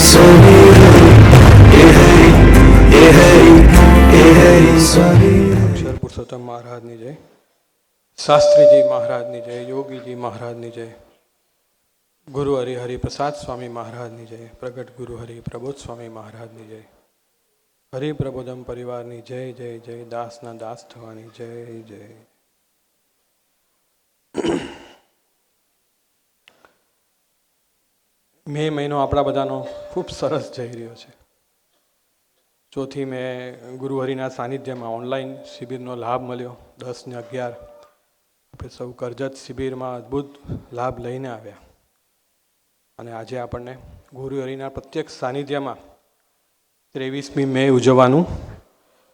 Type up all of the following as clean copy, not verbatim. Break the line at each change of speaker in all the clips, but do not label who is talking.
અક્ષર પુરુષોત્તમ મહારાજની જય, શાસ્ત્રીજી મહારાજની જય, યોગીજી મહારાજની જય, ગુરુ હરિહરિ પ્રસાદ સ્વામી મહારાજની જય, પ્રગટ ગુરુ હરિ પ્રબોધ સ્વામી મહારાજની જય, હરિપ્રબોધમ પરિવારની જય જય જય, દાસના દાસ થવાની જય જય. મે મહિનો આપણા બધાનો ખૂબ સરસ જઈ રહ્યો છે. ચોથી મેં ગુરુહરિના સાનિધ્યમાં ઓનલાઈન શિબિરનો લાભ મળ્યો. 10 ને 11 આપણે સૌ કરજત શિબિરમાં અદ્ભુત લાભ લઈને આવ્યા અને આજે આપણને ગુરુહરિના પ્રત્યક્ષ સાનિધ્યમાં 23મી મે ઉજવવાનું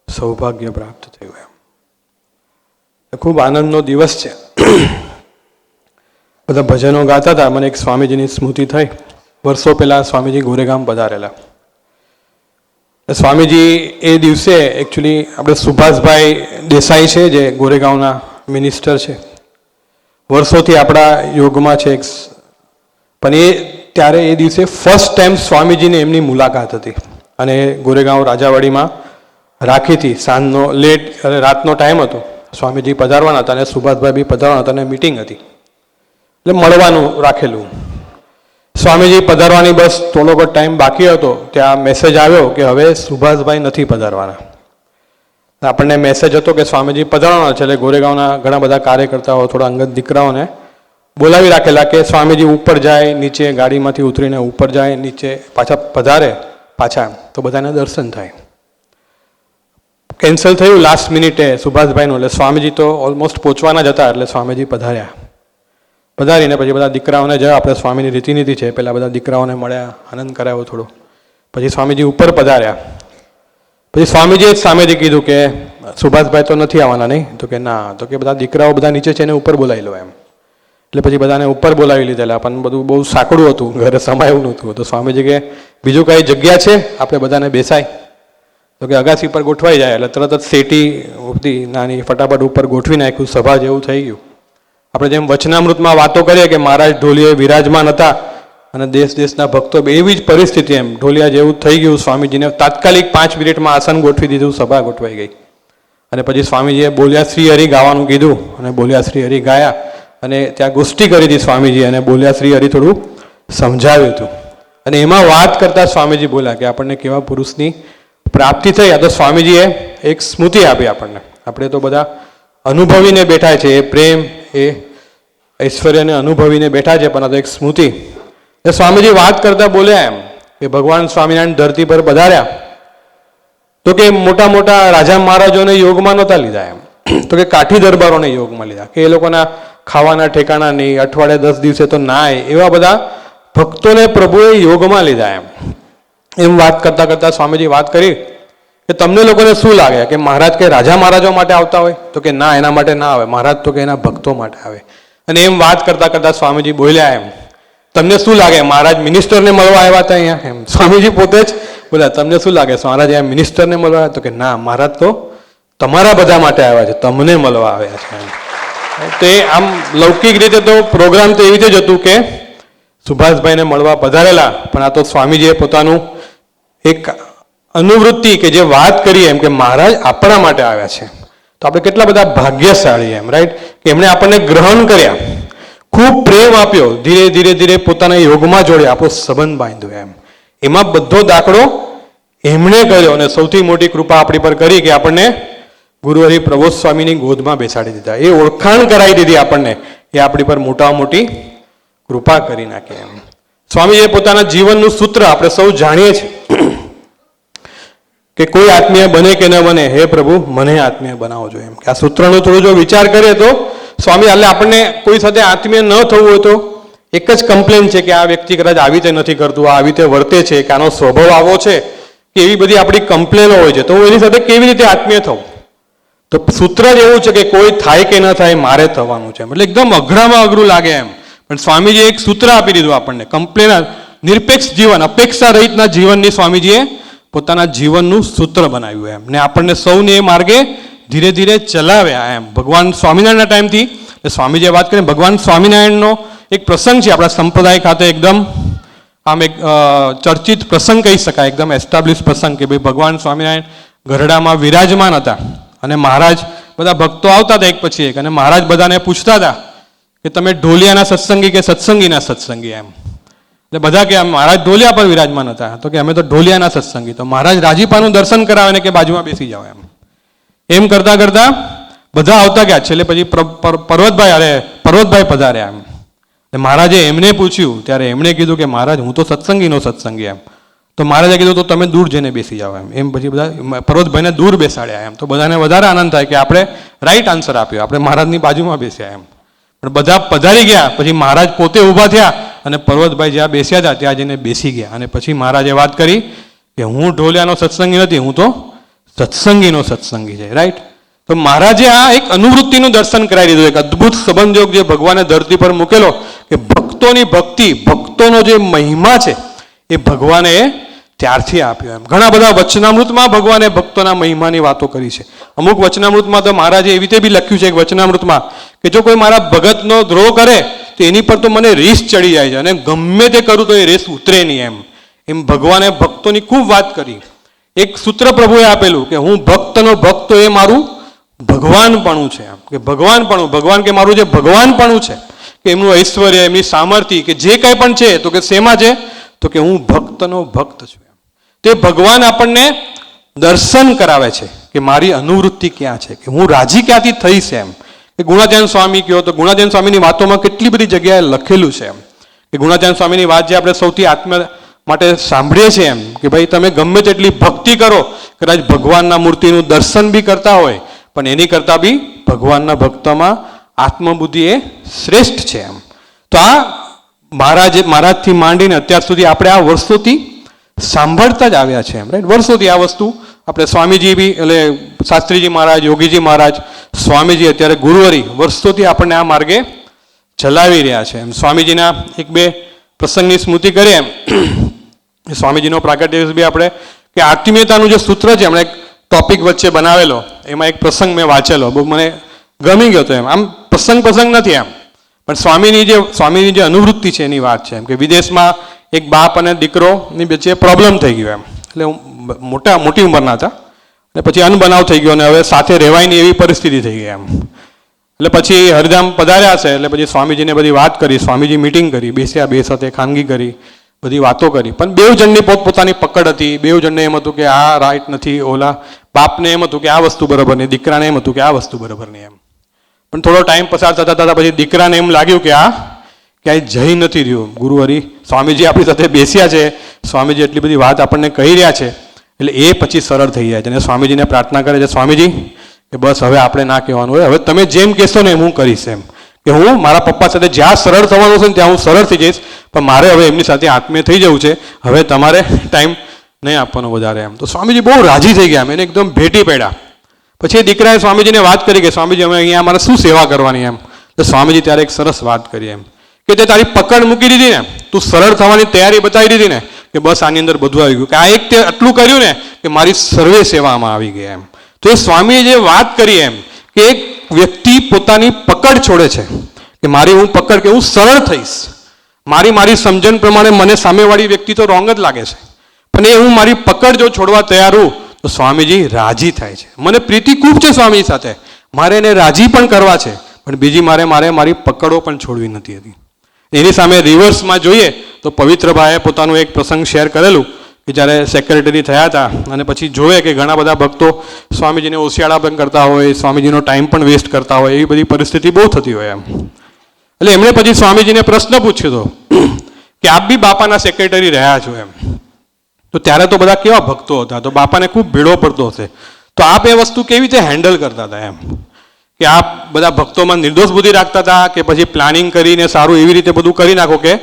સૌભાગ્ય પ્રાપ્ત થયું. એમ ખૂબ આનંદનો દિવસ છે. બધા ભજનો ગાતા હતા. મને એક સ્વામીજીની સ્મૃતિ થઈ. વર્ષો પહેલાં સ્વામીજી ગોરેગામ પધારેલા. સ્વામીજી એ દિવસે એકચ્યુઅલી આપણે સુભાષભાઈ દેસાઈ છે જે ગોરેગાંવના મિનિસ્ટર છે, વર્ષોથી આપણા યોગમાં છે, પણ ત્યારે એ દિવસે ફર્સ્ટ ટાઈમ સ્વામીજીને એમની મુલાકાત હતી અને ગોરેગાંવ રાજાવાડીમાં રાખી હતી. સાંજનો લેટ રાતનો ટાઈમ હતો. સ્વામીજી પધારવાના હતા અને સુભાષભાઈ બી પધારવાના હતા અને મિટિંગ હતી એટલે મળવાનું રાખેલું. સ્વામીજી પધારવાની બસ થોડો ઘણો ટાઈમ બાકી હતો ત્યાં મેસેજ આવ્યો કે હવે સુભાષભાઈ નથી પધારવાના. આપણને મેસેજ હતો કે સ્વામીજી પધારવાના છે એટલે ગોરેગાંવના ઘણા બધા કાર્યકર્તાઓ, થોડા અંગત દીકરાઓને બોલાવી રાખેલા કે સ્વામીજી ઉપર જાય, નીચે ગાડીમાંથી ઉતરીને ઉપર જાય, નીચે પાછા પધારે પાછા તો બધાને દર્શન થાય. કેન્સલ થયું લાસ્ટ મિનિટે સુભાષભાઈનું, એટલે સ્વામીજી તો ઓલમોસ્ટ પહોંચવાના જ હતા એટલે સ્વામીજી પધાર્યા. પધારીને પછી બધા દીકરાઓને જ આપણે સ્વામીની રીતિનીતિ છે, પહેલાં બધા દીકરાઓને મળ્યા, આનંદ કરાવ્યો થોડો. પછી સ્વામીજી ઉપર પધાર્યા. પછી સ્વામીજીએ જ સામેથી કીધું કે સુભાષભાઈ તો નથી આવવાના નહીં? તો કે ના. તો કે બધા દીકરાઓ બધા નીચે છે એને ઉપર બોલાવી લો એમ. એટલે પછી બધાને ઉપર બોલાવી લીધેલા, પણ બધું બહુ સાંકડું હતું, ઘરે સમાયું નહોતું. તો સ્વામીજી કે બીજું કાંઈ જગ્યા છે આપણે બધાને બેસાય? તો કે અગાસી પર ગોઠવાઈ જાય. એટલે તરત જ સેટી ઉઠતી નાની ફટાફટ ઉપર ગોઠવી નાખ્યું, સભા જેવું થઈ ગયું. આપણે જેમ વચનામૃતમાં વાતો કરીએ કે મહારાજ ઢોલીએ વિરાજમાન હતા અને દેશના ભક્તો, એવી જ પરિસ્થિતિ એમ ઢોલિયા જેવું થઈ ગયું. સ્વામીજીને તાત્કાલિક 5 મિનિટમાં આસન ગોઠવી દીધું, સભા ગોઠવાઈ ગઈ. અને પછી સ્વામીજીએ બોલ્યા શ્રી હરિ ગાવાનું કીધું અને બોલ્યા શ્રી હરિ ગાયા અને ત્યાં ગોષ્ઠી કરી હતી સ્વામીજી અને બોલ્યા શ્રી હરિ થોડું સમજાવ્યું હતું. અને એમાં વાત કરતા સ્વામીજી બોલ્યા કે આપણને કેવા પુરુષની પ્રાપ્તિ થઈ. આ તો સ્વામીજીએ એક સ્મૃતિ આપી આપણને. આપણે તો બધા અનુભવીને બેઠા છે, એ પ્રેમ એ ઐશ્વર્યને અનુભવીને બેઠા છે, પણ આ તો એક સ્મૃતિ. એ સ્વામીજી વાત કરતા બોલ્યા એમ કે ભગવાન સ્વામિનારાયણ ધરતી પર પધાર્યા તો કે મોટા મોટા રાજા મહારાજોને યોગમાં નહોતા લીધા એમ, તો કે કાઠી દરબારોને યોગમાં લીધા કે એ લોકોના ખાવાના ઠેકાણા નહીં, અઠવાડિયે 10 દિવસે તો નાય, એવા બધા ભક્તોને પ્રભુએ યોગમાં લીધા એમ વાત કરતા કરતા સ્વામીજી વાત કરી કે તમને લોકોને શું લાગે કે મહારાજ કે રાજા મહારાજો માટે આવતા હોય? તો કે ના, એના માટે ના આવે મહારાજ, તો કે એના ભક્તો માટે આવે. અને એમ વાત કરતા કરતા સ્વામીજી બોલ્યા એમ, તમને શું લાગે મહારાજ મિનિસ્ટરને મળવા આવ્યા હતા અહીંયા? એમ સ્વામીજી પોતે જ બોલ્યા, તમને શું લાગે મહારાજ અહીંયા મિનિસ્ટરને મળવા આવ્યા? તો કે ના, મહારાજ તો તમારા બધા માટે આવ્યા છે, તમને મળવા આવ્યા છે. તો એ આમ લૌકિક રીતે તો પ્રોગ્રામ તો એવી રીતે જ હતું કે સુભાષભાઈને મળવા પધારેલા, પણ આ તો સ્વામીજીએ પોતાનું એક અનુવૃત્તિ કે જે વાત કરી એમ કે મહારાજ આપણા માટે આવ્યા છે. તો આપણે કેટલા બધા ભાગ્યશાળી એમ, રાઈટ, કે એમણે આપણને ગ્રહણ કર્યા, ખૂબ પ્રેમ આપ્યો, ધીરે ધીરે ધીરે પોતાના યોગમાં જોડ્યા, આપણો સંબંધ બાંધ્યો એમ. એમાં બધો દાખલો એમણે કર્યો અને સૌથી મોટી કૃપા આપણી પર કરી કે આપણને ગુરુહરિ પ્રબોધ સ્વામીની ગોદમાં બેસાડી દીધા. એ ઓળખાણ કરાવી દીધી આપણને, એ આપણી પર મોટામાં મોટી કૃપા કરી નાખે એમ. સ્વામીજીએ પોતાના જીવનનું સૂત્ર આપણે સૌ જાણીએ છીએ કે કોઈ આત્મીય બને કે ન બને, હે પ્રભુ મને આત્મીય બનાવો જોઈએ એમ. કે આ સૂત્રનો થોડો જો વિચાર કરીએ તો સ્વામી એટલે આપણને કોઈ સાથે આત્મીય ન થવું હોય તો એક જ કમ્પ્લેન છે કે આ વ્યક્તિ કદાચ આવી રીતે નથી કરતું, આ આવી રીતે વર્તે છે, કે આનો સ્વભાવ આવો છે, કે એવી બધી આપણી કમ્પ્લેનો હોય છે, તો હું એની સાથે કેવી રીતે આત્મીય થવું? તો સૂત્ર જ એવું છે કે કોઈ થાય કે ન થાય મારે થવાનું છે. એટલે એકદમ અઘરામાં અઘરું લાગે એમ, પણ સ્વામીજીએ એક સૂત્ર આપી દીધું આપણને, કમ્પ્લેન નિરપેક્ષ જીવન, અપેક્ષા રહિતના જીવનની સ્વામીજીએ પોતાના જીવનનું સૂત્ર બનાવ્યું એમ, ને આપણને સૌને એ માર્ગે ધીરે ધીરે ચલાવ્યા એમ. ભગવાન સ્વામિનારાયણના ટાઈમથી સ્વામીજીએ વાત કરી, ભગવાન સ્વામિનારાયણનો એક પ્રસંગ છે આપણા સંપ્રદાય ખાતે એકદમ આમ એક ચર્ચિત પ્રસંગ કહી શકાય, એકદમ એસ્ટાબ્લિશ પ્રસંગ કે ભાઈ ભગવાન સ્વામિનારાયણ ગરડામાં વિરાજમાન હતા અને મહારાજ બધા ભક્તો આવતા હતા એક પછી એક, અને મહારાજ બધાને પૂછતા હતા કે તમે ઢોલિયાના સત્સંગી કે સત્સંગીના સત્સંગી એમ. એટલે બધા કે મહારાજ ઢોલિયા પર વિરાજમાન હતા, તો કે અમે તો ઢોલિયાના સત્સંગી. તો મહારાજ રાજીપાનું દર્શન કરાવે ને કે બાજુમાં બેસી જાઓ એમ કરતા કરતા બધા આવતા ગયા. છેલ્લે પછી પર્વતભાઈ પધાર્યા એમ. મહારાજે એમને પૂછ્યું ત્યારે એમણે કીધું કે મહારાજ હું તો સત્સંગીનો સત્સંગી એમ. તો મહારાજે કીધું તો તમે દૂર જઈને બેસી જાઓ એમ. પછી બધા પર્વતભાઈને દૂર બેસાડ્યા એમ. તો બધાને વધારે આનંદ થાય કે આપણે રાઈટ આન્સર આપ્યો, આપણે મહારાજની બાજુમાં બેસ્યા એમ. પણ બધા પધારી ગયા પછી મહારાજ પોતે ઊભા થયા અને પર્વતભાઈ જ્યાં બેસ્યા હતા ત્યાં જઈને બેસી ગયા. અને પછી મહારાજે વાત કરી કે હું ઢોલિયાનો સત્સંગી નથી, હું તો સત્સંગીનો સત્સંગી છે. રાઈટ. તો મહારાજે આ એક અનુવૃત્તિનું દર્શન કરાવી દીધું, એક અદ્ભુત સંબંધયોગ જે ભગવાને ધરતી પર મૂકેલો કે ભક્તોની ભક્તિ, ભક્તોનો જે મહિમા છે એ ભગવાને ત્યારથી આપ્યો એમ. ઘણા બધા વચનામૃતમાં ભગવાને ભક્તોના મહિમાની વાતો કરી છે. અમુક વચનામૃતમાં તો મહારાજે એવી રીતે બી લખ્યું છે એક વચનામૃતમાં કે જો કોઈ મારા ભગતનો દ્રોહ કરે તો એની પર તો મને રેસ ચડી જાય છે અને ગમે તે કરું તો એ રેસ ઉતરે નહીં એમ ભગવાને ભક્તોની ખૂબ વાત કરી. એક સૂત્ર પ્રભુએ આપેલું કે હું ભક્તનો ભક્ત, એ મારું ભગવાનપણું છે એમ. કે ભગવાન કે મારું જે ભગવાનપણું છે કે એમનું ઐશ્વર્ય, એમની સામર્થ્ય કે જે કંઈ પણ છે તો કે શેમાં છે તો કે હું ભક્તનો ભક્ત છું એમ. તે ભગવાન આપણને દર્શન કરાવે છે કે મારી અનુવૃત્તિ ક્યાં છે, કે હું રાજી ક્યાંથી થઈશ એમ. કે ગુણાચંદ સ્વામી કહો તો ગુણાચંદ સ્વામીની વાતોમાં કેટલી બધી જગ્યાએ લખેલું છે એમ. કે ગુણાચંદ સ્વામીની વાત જે આપણે સૌથી આત્મા માટે સાંભળીએ છીએ એમ કે ભાઈ તમે ગમે તેટલી ભક્તિ કરો, કદાચ ભગવાનના મૂર્તિનું દર્શન બી કરતા હોય પણ એની કરતાં બી ભગવાનના ભક્તમાં આત્મબુદ્ધિ એ શ્રેષ્ઠ છે એમ. તો આ મહારાજથી માંડીને અત્યાર સુધી આપણે આ વર્ષોથી સાંભળતા જ આવ્યા છે એમ. રાઈટ. વર્ષોથી આ વસ્તુ આપણે સ્વામીજી બી એટલે શાસ્ત્રીજી મહારાજ, યોગીજી મહારાજ, સ્વામીજી અત્યારે ગુરુવરી વર્ષોથી આપણને આ માર્ગે ચલાવી રહ્યા છે એમ. સ્વામીજીના એક બે પ્રસંગની સ્મૃતિ કરીએ એમ. સ્વામીજીનો પ્રાગટ્ય દિવસ બી આપણે કે આત્મીયતાનું જે સૂત્ર છે હમણાં એક ટોપિક વચ્ચે બનાવેલો, એમાં એક પ્રસંગ મેં વાંચેલો, બહુ મને ગમી ગયો હતો એમ. આમ પ્રસંગ નથી એમ, પણ સ્વામીની જે અનુવૃત્તિ છે એની વાત છે એમ. કે વિદેશમાં એક બાપ અને દીકરોની વચ્ચે પ્રોબ્લેમ થઈ ગયો એમ. એટલે મોટી ઉંમરના હતા અને પછી અનબનાવ થઈ ગયો અને હવે સાથે રહેવાયની એવી પરિસ્થિતિ થઈ ગઈ એમ. એટલે પછી હરિધામ પધાર્યા છે એટલે પછી સ્વામીજીને બધી વાત કરી, સ્વામીજી મિટિંગ કરી, બેસ્યા, બે સાથે ખાનગી કરી, બધી વાતો કરી. પણ બેઉ જણની પોતપોતાની પકડ હતી. બેઉ જણને એમ હતું કે આ રાઈટ નથી, ઓલા બાપને એમ હતું કે આ વસ્તુ બરાબર નહીં, દીકરાને એમ હતું કે આ વસ્તુ બરાબર નહીં એમ. પણ થોડો ટાઈમ પસાર થતા પછી દીકરાને એમ લાગ્યું કે આ ક્યાંય જઈ નથી રહ્યું. ગુરુહરિ સ્વામીજી આપણી સાથે બેસ્યા છે, સ્વામીજી એટલી બધી વાત આપણને કહી રહ્યા છે, એટલે એ પછી સરળ થઈ જાય છે અને સ્વામીજીને પ્રાર્થના કરે છે, સ્વામીજી કે બસ હવે આપણે ના કહેવાનું હોય, હવે તમે જેમ કહેશો ને એમ હું કરીશ એમ. કે હું મારા પપ્પા સાથે જ્યાં સરળ થવાનું છે ને ત્યાં હું સરળ થઈ જઈશ, પણ મારે હવે એમની સાથે આત્મીય થઈ જવું છે, હવે તમારે ટાઈમ નહીં આપવાનો વધારે એમ. તો સ્વામીજી બહુ રાજી થઈ ગયા, એને એકદમ ભેટી પડ્યા. પછી એ દીકરાએ સ્વામીજીને વાત કરી કે સ્વામીજી અમે અહીંયા અમારે શું સેવા કરવાની એમ. તો સ્વામીજી ત્યારે એક સરસ વાત કરી એમ કે તે તારી પકડ મૂકી દીધી ને, તું સરળ થવાની તૈયારી બતાવી દીધી ને, કે બસ આની અંદર બધું આવી ગયું, કે આ એક તે આટલું કર્યું ને કે મારી સર્વે સેવામાં આવી ગઈ એમ. તો એ સ્વામીએ જે વાત કરી એમ કે એક વ્યક્તિ પોતાની પકડ છોડે છે કે મારી હું પકડ કે હું સરળ થઈશ, મારી સમજણ પ્રમાણે મને સામેવાળી વ્યક્તિ તો રોંગ જ લાગે છે, પણ એ હું મારી પકડ જો છોડવા તૈયાર હું તો સ્વામીજી રાજી થાય છે. મને પ્રીતિ ખૂબ છે સ્વામી સાથે, મારે એને રાજી પણ કરવા છે, પણ બીજી મારી પકડો પણ છોડવી નથી હતી. એની સામે રિવર્સમાં જોઈએ તો પવિત્રભાઈએ પોતાનું એક પ્રસંગ શેર કરેલું કે જ્યારે સેક્રેટરી થયા હતા અને પછી જોયે કે ઘણા બધા ભક્તો સ્વામીજીને ઓશિયાળા પણ કરતા હોય, સ્વામીજીનો ટાઈમ પણ વેસ્ટ કરતા હોય, એવી બધી પરિસ્થિતિ બહુ થતી હોય એમ. એટલે એમણે પછી સ્વામીજીને પ્રશ્ન પૂછ્યો હતો કે આપ બી બાપાના સેક્રેટરી રહ્યા છો એમ. તો ત્યારે તો બધા કેવા ભક્તો હતા, તો બાપાને ખૂબ ભીડો પડતો હશે, તો આપ એ વસ્તુ કેવી રીતે હેન્ડલ કરતા હતા એમ. કે આપ બધા ભક્તોમાં નિર્દોષ બુદ્ધિ રાખતા હતા કે પછી પ્લાનિંગ કરીને સારું એવી રીતે બધું કરી નાખો કે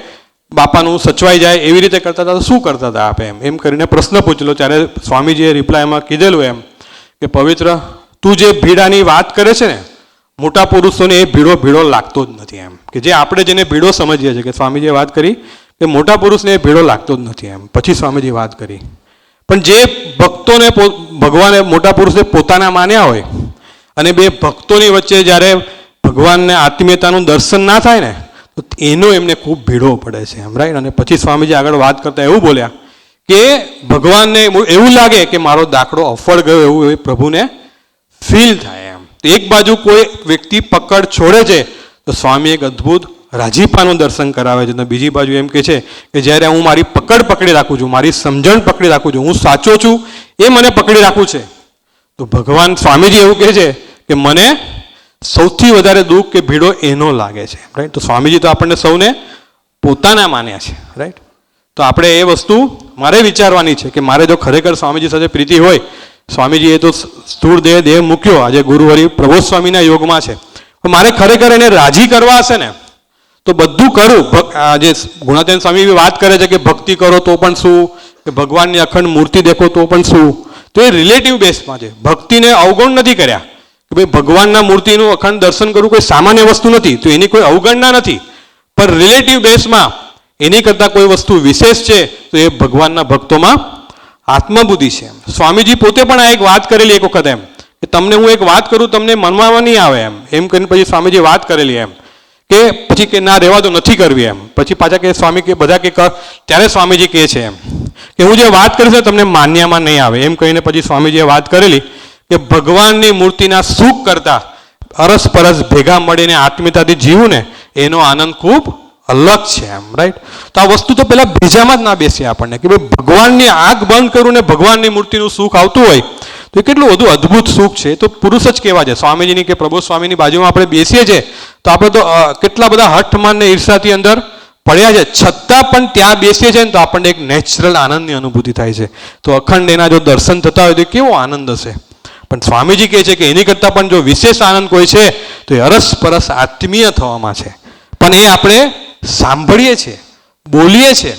બાપાનું સચવાઈ જાય એવી રીતે કરતા હતા, તો શું કરતા હતા આપ એમ કરીને પ્રશ્ન પૂછેલો. ત્યારે સ્વામીજીએ રિપ્લાયમાં કીધેલું એમ કે પવિત્ર તું જે ભીડાની વાત કરે છે ને, મોટા પુરુષોને એ ભીડો લાગતો જ નથી એમ. કે જે આપણે જેને ભીડો સમજીએ છીએ, કે સ્વામીજીએ વાત કરી કે મોટા પુરુષને એ ભીડો લાગતો જ નથી એમ. પછી સ્વામીજી વાત કરી પણ જે ભક્તોને ભગવાને મોટા પુરુષે પોતાના માન્યા હોય અને બે ભક્તોની વચ્ચે જ્યારે ભગવાનને આત્મીયતાનું દર્શન ના થાય ને, તો એનો એમને ખૂબ ભીડો પડે છે એમ, રાઈટ. અને પછી સ્વામીજી આગળ વાત કરતા એવું બોલ્યા કે ભગવાનને એવું લાગે કે મારો દાખલો અફળ ગયો એવું એ પ્રભુને ફીલ થાય એમ. એક બાજુ કોઈ વ્યક્તિ પકડ છોડે છે તો સ્વામી એક અદ્ભુત રાજીપાનું દર્શન કરાવે છે, અને બીજી બાજુ એમ કહે છે કે જ્યારે હું મારી પકડ પકડી રાખું છું, મારી સમજણ પકડી રાખું છું, હું સાચો છું એ મને પકડી રાખું છે, તો ભગવાન સ્વામીજી એવું કહે છે કે મને સૌથી વધારે દુઃખ કે ભીડો એનો લાગે છે, રાઈટ. તો સ્વામીજી તો આપણને સૌને પોતાના માન્યા છે, રાઈટ. તો આપણે એ વસ્તુ મારે વિચારવાની છે કે મારે જો ખરેખર સ્વામીજી સાથે પ્રીતિ હોય, સ્વામીજીએ તો સ્થૂળ દેહ મૂક્યો, આજે ગુરુહરિ પ્રબોધ સ્વામીના યોગમાં છે, મારે ખરેખર એને રાજી કરવા હશે ને તો બધું કરું. જે ગુણાતીતાનંદ સ્વામી વાત કરે છે કે ભક્તિ કરો તો પણ શું, કે ભગવાનની અખંડ મૂર્તિ દેખો તો પણ શું, તો એ રિલેટિવ બેસમાં છે. ભક્તિને અવગણ નથી કર્યા કે ભાઈ ભગવાનના મૂર્તિનું અખંડ દર્શન કરવું કોઈ સામાન્ય વસ્તુ નથી, તો એની કોઈ અવગણના નથી, પણ રિલેટિવ બેસમાં એની કરતાં કોઈ વસ્તુ વિશેષ છે તો એ ભગવાનના ભક્તોમાં આત્મબુદ્ધિ છે. સ્વામીજી પોતે પણ આ એક વાત કરેલી એક વખત એમ કે તમને હું એક વાત કરું તમને મનમાં નહીં આવે એમ કરીને પછી સ્વામીજી વાત કરેલી એમ કે પછી કે ના રહેવા તો નથી કરવી એમ. પછી પાછા કે સ્વામી કે બધા કે ત્યારે સ્વામીજી કહે છે એમ કે હું જે વાત કરીશ ને તમને માન્યામાં નહીં આવે એમ કહીને પછી સ્વામીજીએ વાત કરેલી કે ભગવાનની મૂર્તિના સુખ કરતાં અરસપરસ ભેગા મળીને આત્મીયતાથી જીવું ને એનો આનંદ ખૂબ અલગ છે એમ, રાઈટ. તો આ વસ્તુ તો પેલા બીજામાં જ ના બેસે આપણને કે ભાઈ ભગવાનની આંખ બંધ કરું ને ભગવાનની મૂર્તિનું સુખ આવતું હોય તો એ કેટલું બધું અદ્ભુત સુખ છે. તો પુરુષ જ કેવા છે. સ્વામીજીની કે પ્રબોધ સ્વામીની બાજુમાં આપણે બેસીએ છીએ તો આપણે તો કેટલા બધા હઠમાન ને ઈર્ષાથી અંદર પડ્યા છે, છતાં પણ ત્યાં બેસીએ છીએ ને તો આપણને એક નેચરલ આનંદની અનુભૂતિ થાય છે. તો અખંડ એના જો દર્શન થતા હોય તો કેવો આનંદ હશે. પણ સ્વામીજી કહે છે કે એની કરતાં પણ જો વિશેષ આનંદ કોઈ છે તો એ અરસપરસ આત્મીય થવામાં છે. પણ એ આપણે સાંભળીએ છીએ, બોલીએ છીએ,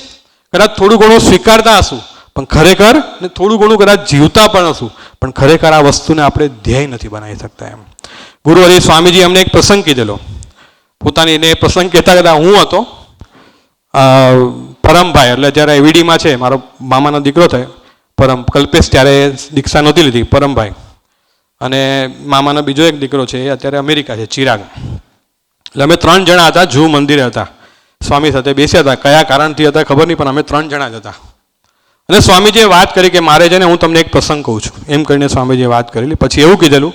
કદાચ થોડું ઘણું સ્વીકારતા હશું પણ ખરેખર ને થોડું ઘણું કદાચ જીવતા પણ હશું પણ ખરેખર આ વસ્તુને આપણે ધ્યેય નથી બનાવી શકતા એમ. ગુરુહરિ સ્વામીજી અમને એક પ્રસંગ કીધેલો, પોતાની એને પ્રસંગ કહેતા કહેતા હું હતો પરમભાઈ, એટલે જ્યારે એવીડીમાં છે મારો મામાનો દીકરો થયો પરમ કલ્પેશ, ત્યારે દીક્ષા નહોતી લીધી પરમભાઈ, અને મામાનો બીજો એક દીકરો છે એ અત્યારે અમેરિકા છે ચિરાગ. એટલે અમે 3 જણા હતા, જૂ મંદિરે હતા, સ્વામી સાથે બેસ્યા હતા, કયા કારણથી હતા ખબર નહીં પણ અમે 3 જણા જ હતા. અને સ્વામીજીએ વાત કરી કે મારે છે ને હું તમને એક પ્રસંગ કહું છું એમ કરીને સ્વામીજીએ વાત કરેલી. પછી એવું કીધેલું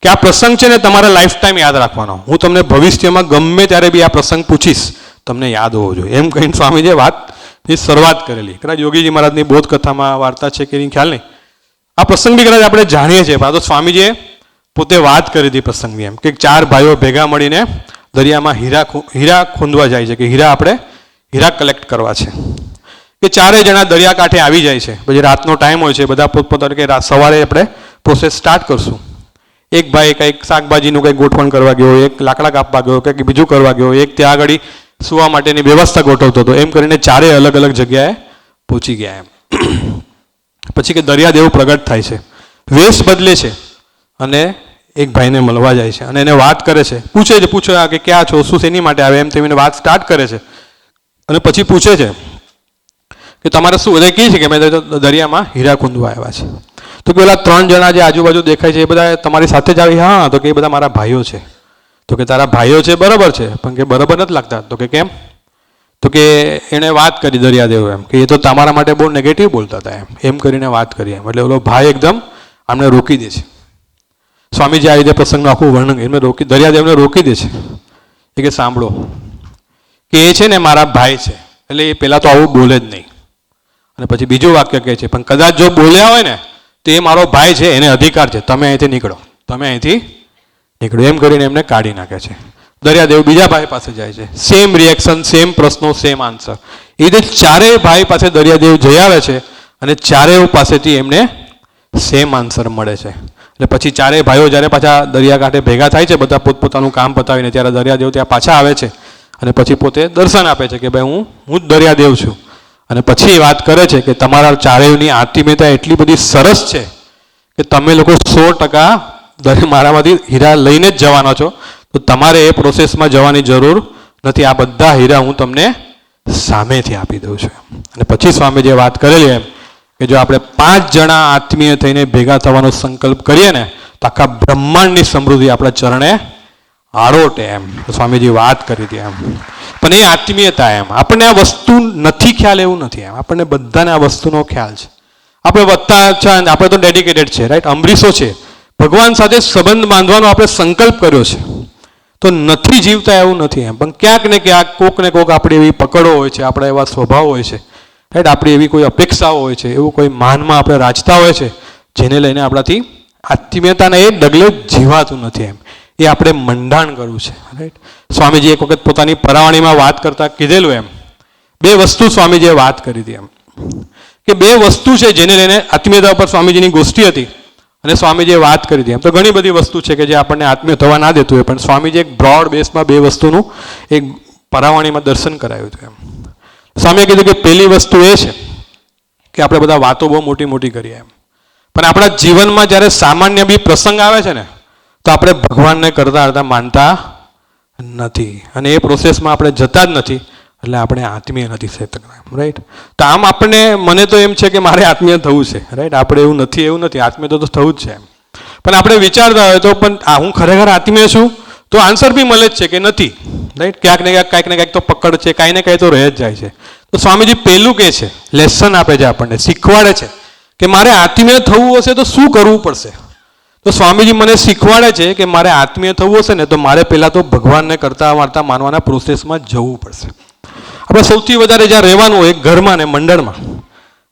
કે આ પ્રસંગ છે ને તમારે લાઈફ ટાઈમ યાદ રાખવાનો, હું તમને ભવિષ્યમાં ગમે ત્યારે બી આ પ્રસંગ પૂછીશ તમને યાદ હોવો જોઈએ એમ કહીને સ્વામીજીએ વાતની શરૂઆત કરેલી. કદાચ યોગીજી મહારાજની બોધ કથામાં વાર્તા છે કે ખ્યાલ નહીં, આ પ્રસંગ બી કદાચ આપણે જાણીએ છીએ, પણ આ તો સ્વામીજીએ પોતે વાત કરી હતી પ્રસંગની એમ કે 4 ભાઈઓ ભેગા મળીને દરિયામાં હીરા ખોંદવા જાય છે, કે હીરા કલેક્ટ કરવા છે, કે 4 જણા દરિયાકાંઠે આવી જાય છે. પછી રાતનો ટાઈમ હોય છે, બધા પોતપોતાનું કે સવારે આપણે પ્રોસેસ સ્ટાર્ટ કરશું. એક ભાઈ કંઈક શાકભાજીનું કંઈક ગોઠવણ કરવા ગયો, એક લાકડા કાપવા ગયો, કંઈક બીજું કરવા ગયો, એક ત્યાં આગળ સુવા માટેની વ્યવસ્થા ગોઠવતો હતો. એમ કરીને 4 અલગ અલગ જગ્યાએ પહોંચી ગયા એમ. પછી કે દરિયાદેવ પ્રગટ થાય છે, વેશ બદલે છે અને એક ભાઈને મળવા જાય છે અને એને વાત કરે છે, પૂછે કે ક્યાં છો, શું શેની માટે આવે, એમ તેમને વાત સ્ટાર્ટ કરે છે. અને પછી પૂછે છે કે તમારે શું, બધા કહે છે કે મેં દરિયામાં હીરા ખૂંદવા આવ્યા છે. તો કે પેલા 3 જણા જે આજુબાજુ દેખાય છે એ બધા તમારી સાથે જ આવી? હા. તો કે એ બધા મારા ભાઈઓ છે. તો કે તારા ભાઈઓ છે, બરાબર છે, પણ કે બરાબર નથી લાગતા. તો કે કેમ? તો કે એણે વાત કરી દરિયાદેવ એમ કે એ તો તમારા માટે બહુ નેગેટિવ બોલતા હતા એમ કરીને વાત કરી એમ. એટલે ઓલો ભાઈ એકદમ આમને રોકી દે છે. સ્વામીજી આ રીતે પ્રસંગનું આખું વર્ણન એમને દરિયાદેવને રોકી દે છે. એ કે સાંભળો કે એ છે ને મારા ભાઈ છે, એટલે એ પહેલાં તો આવું બોલે જ નહીં. અને પછી બીજું વાક્ય કહે છે પણ કદાચ જો બોલ્યા હોય ને તો એ મારો ભાઈ છે, એને અધિકાર છે, તમે અહીંથી નીકળો, તમે અહીંથી નીકળો, એમ કરીને એમને કાઢી નાખે છે. દરિયાદેવ બીજા ભાઈ પાસે જાય છે, સેમ રિએક્શન, સેમ પ્રશ્નો, સેમ આન્સર. એ રીતે 4 ભાઈ પાસે દરિયાદેવ જઈ આવે છે અને 4 પાસેથી એમને સેમ આન્સર મળે છે. એટલે પછી 4 ભાઈઓ જ્યારે પાછા દરિયાકાંઠે ભેગા થાય છે, બધા પોતપોતાનું કામ પતાવીને, ત્યારે દરિયાદેવ ત્યાં પાછા આવે છે અને પછી પોતે દર્શન આપે છે કે ભાઈ હું જ દરિયાદેવ છું. અને પછી વાત કરે છે કે તમારા 4ની આત્મીયતા એટલી બધી સરસ છે કે તમે લોકો 100% મારામાંથી હીરા લઈને જ જવાના છો, તો તમારે એ પ્રોસેસમાં જવાની જરૂર નથી, આ બધા હીરા હું તમને સામેથી આપી દઉં છું. અને પછી સ્વામીજીએ વાત કરેલી એમ કે જો આપણે 5 જણા આત્મીય થઈને ભેગા થવાનો સંકલ્પ કરીએ ને તો આખા બ્રહ્માંડની સમૃદ્ધિ આપણા ચરણે આરોટે એમ સ્વામીજી વાત કરી હતી એમ. પણ એ આત્મીયતા એમ આપણને આ વસ્તુ નથી ખ્યાલ એવું નથી એમ આપણને બધાને આ વસ્તુનો ખ્યાલ છે. આપણે વધતા છે આપણે તો ડેડિકેટેડ છે રાઈટ અમરીશો છે ભગવાન સાથે સંબંધ બાંધવાનો આપણે સંકલ્પ કર્યો છે તો નથી જીવતા એવું નથી એમ પણ ક્યાંક ને ક્યાંક કોક ને કોક આપણી એવી પકડો હોય છે આપણા એવા સ્વભાવ હોય છે રાઈટ આપણી એવી કોઈ અપેક્ષાઓ હોય છે એવું કોઈ માનમાં આપણે રાજતા હોય છે જેને લઈને આપણાથી આત્મીયતાને એ ડગલે જીવાતું નથી એમ એ આપણે મંડાણ કરવું છે રાઈટ. સ્વામીજી એક વખત પોતાની પરાવાણીમાં વાત કરતા કીધેલું એમ બે વસ્તુ સ્વામીજીએ વાત કરી હતી એમ કે બે વસ્તુ છે જેને લઈને આત્મીયતા ઉપર સ્વામીજીની ગોષ્ઠી હતી અને સ્વામીજીએ વાત કરી હતી એમ તો ઘણી બધી વસ્તુ છે કે જે આપણને આત્મીય થવા ના દેતું હોય પણ સ્વામીજી એક બ્રોડ બેસમાં બે વસ્તુનું એક પરાવાણીમાં દર્શન કરાયું હતું એમ. સ્વામીએ કીધું કે પહેલી વસ્તુ એ છે કે આપણે બધા વાતો બહુ મોટી મોટી કરીએ એમ પણ આપણા જીવનમાં જ્યારે સામાન્ય બી પ્રસંગ આવે છે ને તો આપણે ભગવાનને કરતા કરતા માનતા નથી અને એ પ્રોસેસમાં આપણે જતા જ નથી એટલે આપણે આત્મીય નથી થઈ શકતા રાઈટ. તો આમ આપણને મને તો એમ છે કે મારે આત્મીય થવું છે રાઈટ આપણે એવું નથી આત્મીય તો થવું જ છે એમ પણ આપણે વિચારતા હોય તો પણ હું ખરેખર આત્મીય છું તો આન્સર બી મળે જ છે કે નથી રાઈટ ક્યાંક ને ક્યાંક તો પકડ છે કાંઈ ને કાંઈ તો રહે જ જાય છે. તો સ્વામીજી પહેલું કહે છે લેસન આપે છે આપણને શીખવાડે છે કે મારે આત્મીય થવું હશે તો શું કરવું પડશે. તો સ્વામીજી મને શીખવાડે છે કે મારે આત્મીય થવું હશે ને તો મારે પહેલાં તો ભગવાનને કરતા વાર્તા માનવાના પ્રોસેસમાં જવું પડશે. આપણે સૌથી વધારે જ્યાં રહેવાનું હોય ઘરમાં ને મંડળમાં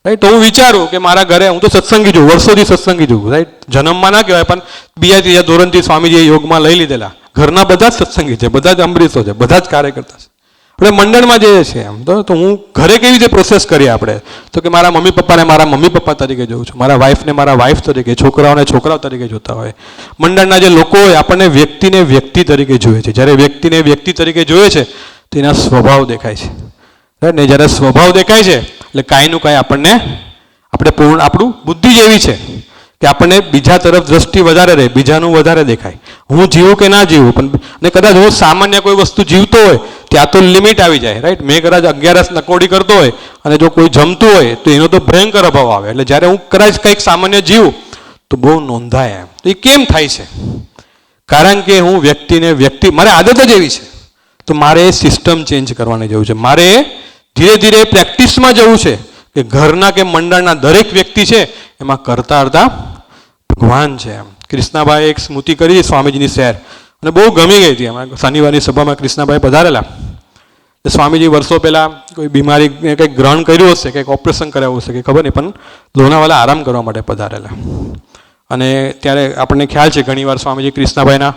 રાઈટ તો હું વિચારું કે મારા ઘરે હું તો સત્સંગી છું વર્ષોથી સત્સંગી છું રાઈટ જન્મમાં ના કહેવાય પણ બીજા ત્રીજા ધોરણથી સ્વામીજીએ યોગમાં લઈ લીધેલા ઘરના બધા જ સત્સંગી છે બધા જ અમરીશો છે બધા જ કાર્યકર્તા છે આપણે મંડળમાં જઈએ છીએ એમ તો હું ઘરે કેવી રીતે પ્રોસેસ કરીએ આપણે તો કે મારા મમ્મી પપ્પાને મારા મમ્મી પપ્પા તરીકે જોઉં છું મારા વાઈફને મારા વાઈફ તરીકે છોકરાઓને છોકરાઓ તરીકે જોતા હોય મંડળના જે લોકો હોય આપણને વ્યક્તિને વ્યક્તિ તરીકે જોઈએ છે જ્યારે વ્યક્તિને વ્યક્તિ તરીકે જોઈએ છે તો એના સ્વભાવ દેખાય છે રાઈટ ને જ્યારે સ્વભાવ દેખાય છે એટલે કાંઈનું કાંઈ આપણને આપણું બુદ્ધિ જ એવી છે કે આપણને બીજા તરફ દ્રષ્ટિ વધારે રહે બીજાનું વધારે દેખાય હું જીવું કે ના જીવું પણ અને કદાચ હું સામાન્ય કોઈ વસ્તુ જીવતો હોય ત્યાં તો લિમિટ આવી જાય રાઈટ મેં કદાચ 11 નકોડી કરતો હોય અને જો કોઈ જમતું હોય તો એનો તો ભયંકર અભાવ આવે એટલે જ્યારે હું કદાચ કંઈક સામાન્ય જીવું તો બહુ નોંધાય એમ તો એ કેમ થાય છે કારણ કે હું વ્યક્તિ મારે આદત જ એવી છે તો મારે એ સિસ્ટમ ચેન્જ કરવાની જવું છે મારે ધીરે ધીરે પ્રેક્ટિસમાં જવું છે કે ઘરના કે મંડળના દરેક વ્યક્તિ છે એમાં કરતા કરતા ભગવાન છે એમ. કૃષ્ણાભાઈ એક સ્મૃતિ કરી સ્વામીજીની શેર અને બહુ ગમી ગઈ હતી એમાં શનિવારની સભામાં કૃષ્ણાભાઈ પધારેલા સ્વામીજી વર્ષો પહેલાં કોઈ બીમારી કંઈક ગ્રહણ કર્યું હશે કંઈક ઓપરેશન કરાવ્યું હશે કે ખબર નહીં પણ લોનાવાલા આરામ કરવા માટે પધારેલા અને ત્યારે આપણને ખ્યાલ છે ઘણીવાર સ્વામીજી કૃષ્ણાભાઈના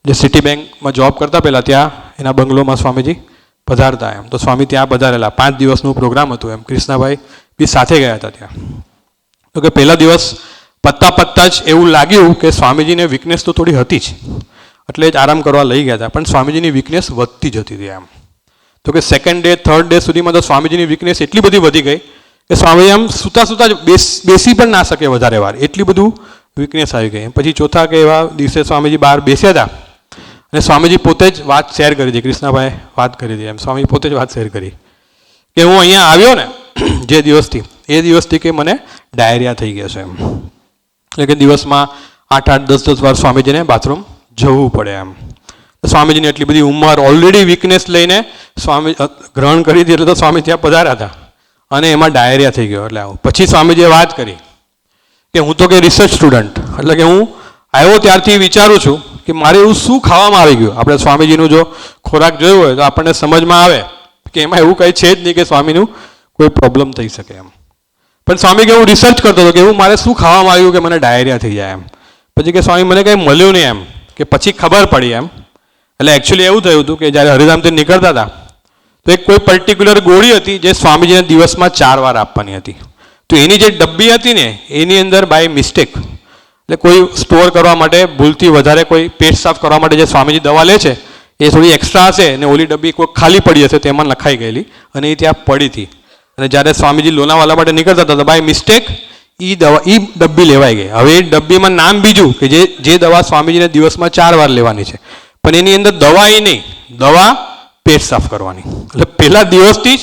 જે સિટી બેંકમાં જોબ કરતા પહેલાં ત્યાં એના બંગલોમાં સ્વામીજી પધારતા એમ તો સ્વામી ત્યાં પધારેલા 5 દિવસનું પ્રોગ્રામ હતું એમ કૃષ્ણાભાઈ બી સાથે ગયા હતા ત્યાં તો કે પહેલા દિવસ પત્તા જ એવું લાગ્યું કે સ્વામીજીને વીકનેસ તો થોડી હતી જ એટલે જ આરામ કરવા લઈ ગયા હતા પણ સ્વામીજીની વીકનેસ વધતી જતી હતી એમ તો કે સેકન્ડ ડે થર્ડ ડે સુધીમાં તો સ્વામીજીની વીકનેસ એટલી બધી વધી ગઈ કે સ્વામીજી આમ સૂતા જ બેસી પણ ના શકે વધારે વાર એટલી બધું વીકનેસ આવી ગઈ પછી ચોથા કે એવા દિવસે સ્વામીજી બહાર બેસ્યા હતા અને સ્વામીજી પોતે જ વાત શેર કરી હતી કૃષ્ણાભાઈ વાત કરી હતી એમ સ્વામી પોતે જ વાત શેર કરી કે હું અહીંયા આવ્યો ને જે દિવસથી એ દિવસથી કે મને ડાયરિયા થઈ ગયો છે એમ એટલે કે દિવસમાં 8-8 10-10 વાર સ્વામીજીને બાથરૂમ જવું પડે એમ સ્વામીજીને એટલી બધી ઉંમર ઓલરેડી વીકનેસ લઈને સ્વામી ગ્રહણ કરી હતી એટલે તો સ્વામી ત્યાં પધાર્યા હતા અને એમાં ડાયરિયા થઈ ગયો એટલે પછી સ્વામીજીએ વાત કરી કે હું તો કે રિસર્ચ સ્ટુડન્ટ એટલે કે હું આવ્યો ત્યારથી વિચારું છું કે મારે એવું શું ખાવામાં આવી ગયું આપણે સ્વામીજીનું જો ખોરાક જોયો હોય તો આપણને સમજમાં આવે કે એમાં એવું કંઈ છે જ નહીં કે સ્વામીનું કોઈ પ્રોબ્લેમ થઈ શકે એમ પણ સ્વામી કે હું રિસર્ચ કરતો હતો કે એવું મારે શું ખાવામાં આવ્યું કે મને ડાયરિયા થઈ જાય એમ પછી કે સ્વામી મને કંઈ મળ્યું નહીં એમ કે પછી ખબર પડી એમ એટલે એકચ્યુઅલી એવું થયું હતું કે જ્યારે હરિધામથી નીકળતા હતા તો એક કોઈ પર્ટિક્યુલર ગોળી હતી જે સ્વામીજીને દિવસમાં 4 વાર આપવાની હતી તો એની જે ડબ્બી હતી ને એની અંદર બાય મિસ્ટેક એટલે કોઈ સ્ટોર કરવા માટે ભૂલથી વધારે કોઈ પેટ સાફ કરવા માટે જે સ્વામીજી દવા લે છે એ થોડી એક્સ્ટ્રા હશે ને ઓલી ડબ્બી કોઈ ખાલી પડી હશે તેમાં લખાઈ ગયેલી અને એ ત્યાં પડી હતી અને જ્યારે સ્વામીજી લોનાવાલા માટે નીકળતા હતા તો બાય મિસ્ટેક એ ડબ્બી લેવાઈ ગઈ હવે એ ડબ્બીમાં નામ બીજું કે જે દવા સ્વામીજીને દિવસમાં 4 વાર લેવાની છે પણ એની અંદર દવા એ નહીં દવા પેટ સાફ કરવાની એટલે પહેલા દિવસથી જ